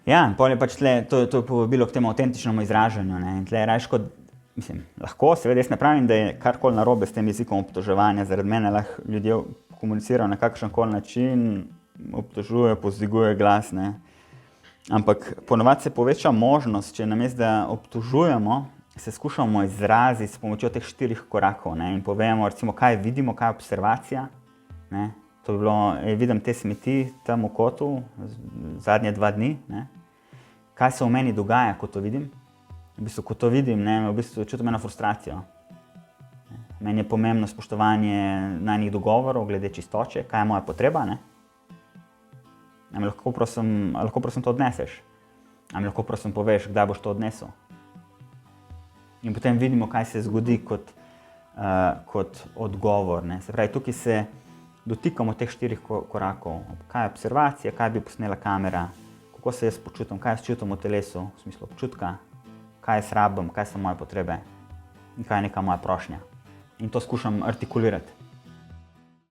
Ja, in pol je pač tle, to je povabilo k temu avtentičnemu izražanju, ne, in tle je rajš kot, mislim, lahko, seveda jaz ne pravim, da je karkoli narobe s tem jezikom obtoževanja, zaradi mene lahko ljudje komunicirajo na kakšenkoli način, obtožujejo, povzdigujejo glas, ne, ampak ponovadi se poveča možnost, če namesto da obtožujemo, se skušamo izraziti s pomočjo teh 4 korakov, ne, in povemo, recimo, kaj vidimo, kaj je observacija, ne. To bi bilo, vidim te smeti tam v kotu zadnje 2 dni, ne. Kaj se v meni dogaja, ko to vidim? V bistvu, ko to vidim, ne, v bistvu čutim eno frustracijo. Meni je pomembno spoštovanje najnih dogovorov glede čistoče, kaj je moja potreba, ne. A mi lahko prosim to odneseš? A mi lahko prosim poveš, kdaj boš to odnesel? In potem vidimo, kaj se zgodi kot odgovor, ne. Se pravi, tukaj se dotikamo teh 4 korakov. Kaj je observacija, kaj bi posnela kamera, kako se jaz počutim, kaj jaz čutim v telesu, v smislu občutka, kaj jaz rabim, kaj so moje potrebe in kaj je neka moja prošnja. In to skušam artikulirati.